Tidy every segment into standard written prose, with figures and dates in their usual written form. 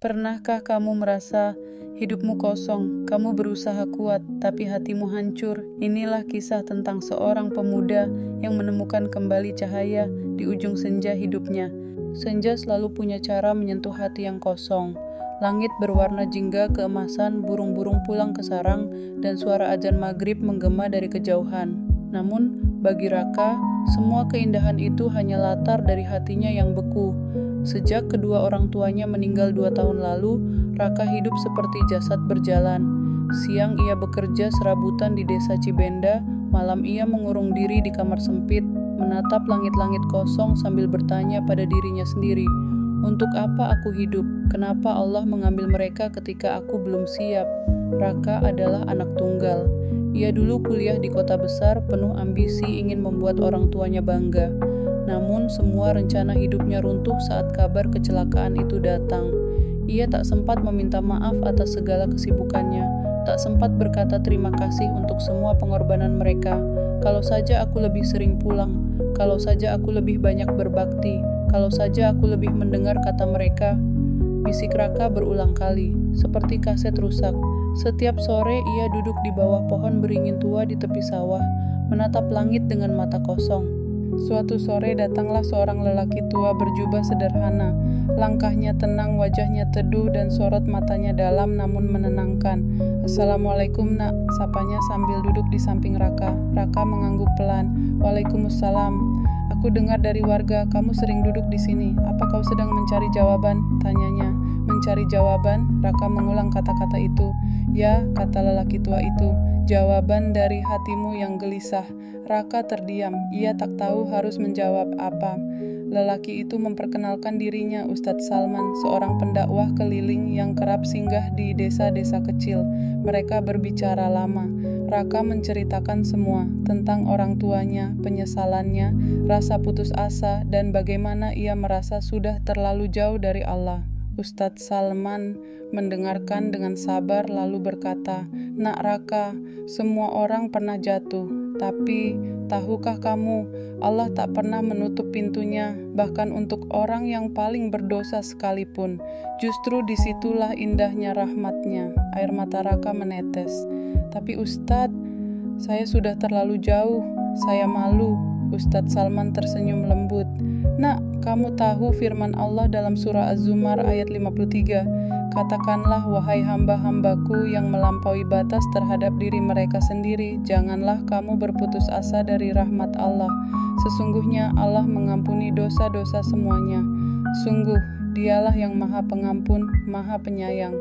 Pernahkah kamu merasa hidupmu kosong, kamu berusaha kuat, tapi hatimu hancur? Inilah kisah tentang seorang pemuda yang menemukan kembali cahaya di ujung senja hidupnya. Senja selalu punya cara menyentuh hati yang kosong. Langit berwarna jingga keemasan, burung-burung pulang ke sarang, dan suara azan maghrib menggema dari kejauhan. Namun, bagi Raka, semua keindahan itu hanya latar dari hatinya yang beku. Sejak kedua orang tuanya meninggal 2 tahun lalu, Raka hidup seperti jasad berjalan. Siang ia bekerja serabutan di desa Cibenda, malam ia mengurung diri di kamar sempit, menatap langit-langit kosong sambil bertanya pada dirinya sendiri, untuk apa aku hidup? Kenapa Allah mengambil mereka ketika aku belum siap? Raka adalah anak tunggal. Ia dulu kuliah di kota besar, penuh ambisi ingin membuat orang tuanya bangga. Namun semua rencana hidupnya runtuh saat kabar kecelakaan itu datang. Ia tak sempat meminta maaf atas segala kesibukannya, tak sempat berkata terima kasih untuk semua pengorbanan mereka. Kalau saja aku lebih sering pulang, kalau saja aku lebih banyak berbakti, kalau saja aku lebih mendengar kata mereka. Bisik Raka berulang kali, seperti kaset rusak. Setiap sore ia duduk di bawah pohon beringin tua di tepi sawah, menatap langit dengan mata kosong. Suatu sore datanglah seorang lelaki tua berjubah sederhana. Langkahnya tenang, wajahnya teduh, dan sorot matanya dalam namun menenangkan. "Assalamualaikum, Nak," sapanya sambil duduk di samping Raka. Raka mengangguk pelan. "Waalaikumsalam. Aku dengar dari warga, kamu sering duduk di sini. Apa kau sedang mencari jawaban?" tanyanya. "Mencari jawaban?" Raka mengulang kata-kata itu. "Ya," kata lelaki tua itu, "jawaban dari hatimu yang gelisah." Raka terdiam, ia tak tahu harus menjawab apa. Lelaki itu memperkenalkan dirinya, Ustadz Salman, seorang pendakwah keliling yang kerap singgah di desa-desa kecil. Mereka berbicara lama. Raka menceritakan semua, tentang orang tuanya, penyesalannya, rasa putus asa, dan bagaimana ia merasa sudah terlalu jauh dari Allah. Ustadz Salman mendengarkan dengan sabar lalu berkata, "Nak Raka, semua orang pernah jatuh. Tapi, tahukah kamu, Allah tak pernah menutup pintunya, bahkan untuk orang yang paling berdosa sekalipun. Justru disitulah indahnya rahmatnya." Air mata Raka menetes. "Tapi Ustadz, saya sudah terlalu jauh, saya malu." Ustadz Salman tersenyum lembut. "Nak, kamu tahu firman Allah dalam surah Az-Zumar ayat 53, katakanlah wahai hamba-hambaku yang melampaui batas terhadap diri mereka sendiri, janganlah kamu berputus asa dari rahmat Allah. Sesungguhnya Allah mengampuni dosa-dosa semuanya. Sungguh, dialah yang maha pengampun, maha penyayang."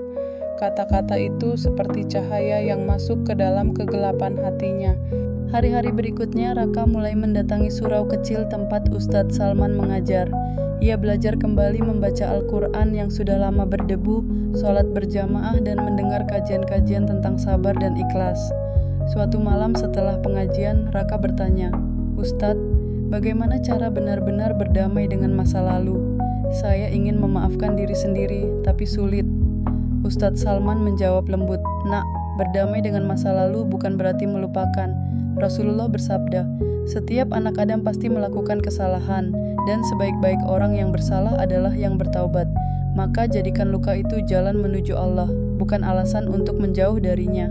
Kata-kata itu seperti cahaya yang masuk ke dalam kegelapan hatinya. Hari-hari berikutnya, Raka mulai mendatangi surau kecil tempat Ustadz Salman mengajar. Ia belajar kembali membaca Al-Quran yang sudah lama berdebu, sholat berjamaah, dan mendengar kajian-kajian tentang sabar dan ikhlas. Suatu malam setelah pengajian, Raka bertanya, "Ustadz, bagaimana cara benar-benar berdamai dengan masa lalu? Saya ingin memaafkan diri sendiri, tapi sulit." Ustadz Salman menjawab lembut, "Nak, berdamai dengan masa lalu bukan berarti melupakan. Rasulullah bersabda, setiap anak Adam pasti melakukan kesalahan, dan sebaik-baik orang yang bersalah adalah yang bertaubat. Maka jadikan luka itu jalan menuju Allah, bukan alasan untuk menjauh darinya."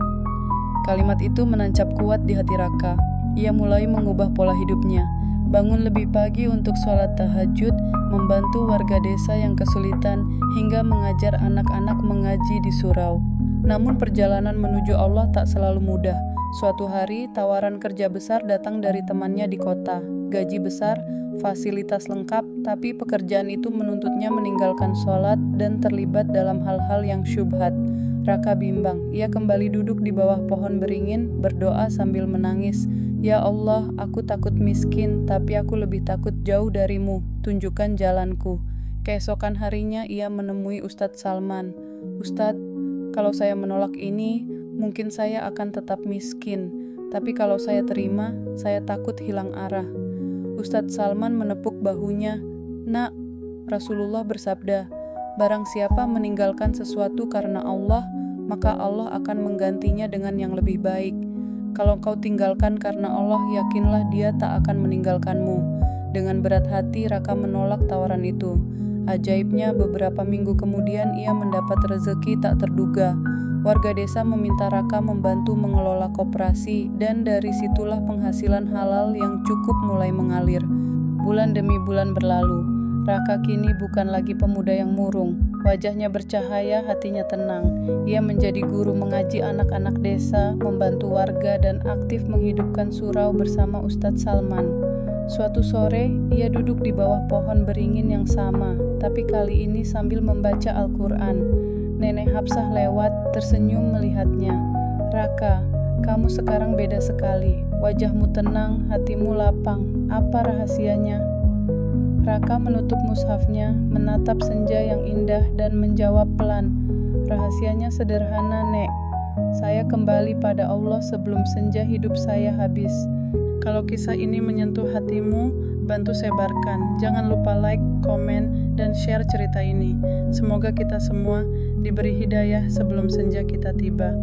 Kalimat itu menancap kuat di hati Raka. Ia mulai mengubah pola hidupnya. Bangun lebih pagi untuk sholat tahajud, membantu warga desa yang kesulitan, hingga mengajar anak-anak mengaji di surau. Namun perjalanan menuju Allah tak selalu mudah. Suatu hari, tawaran kerja besar datang dari temannya di kota. Gaji besar, fasilitas lengkap, tapi pekerjaan itu menuntutnya meninggalkan sholat dan terlibat dalam hal-hal yang syubhat. Raka bimbang. Ia kembali duduk di bawah pohon beringin, berdoa sambil menangis. "Ya Allah, aku takut miskin, tapi aku lebih takut jauh darimu. Tunjukkan jalanku." Keesokan harinya, ia menemui Ustadz Salman. "Ustadz, kalau saya menolak ini, mungkin saya akan tetap miskin. Tapi kalau saya terima, saya takut hilang arah." Ustadz Salman menepuk bahunya. "Nak, Rasulullah bersabda, barang siapa meninggalkan sesuatu karena Allah, maka Allah akan menggantinya dengan yang lebih baik. Kalau kau tinggalkan karena Allah, yakinlah Dia tak akan meninggalkanmu." Dengan berat hati, Raka menolak tawaran itu. Ajaibnya, beberapa minggu kemudian ia mendapat rezeki tak terduga. Warga desa meminta Raka membantu mengelola koperasi, dan dari situlah penghasilan halal yang cukup mulai mengalir. Bulan demi bulan berlalu. Raka kini bukan lagi pemuda yang murung. Wajahnya bercahaya, hatinya tenang. Ia menjadi guru mengaji anak-anak desa, membantu warga, dan aktif menghidupkan surau bersama Ustadz Salman. Suatu sore, ia duduk di bawah pohon beringin yang sama, tapi kali ini sambil membaca Al-Quran. Nenek Hapsah lewat, tersenyum melihatnya. "Raka, kamu sekarang beda sekali. Wajahmu tenang, hatimu lapang. Apa rahasianya?" Raka menutup mushafnya, menatap senja yang indah, dan menjawab pelan, "Rahasianya sederhana, Nek. Saya kembali pada Allah sebelum senja hidup saya habis." Kalau kisah ini menyentuh hatimu, bantu sebarkan. Jangan lupa like, komen, dan share cerita ini. Semoga kita semua diberi hidayah sebelum senja kita tiba.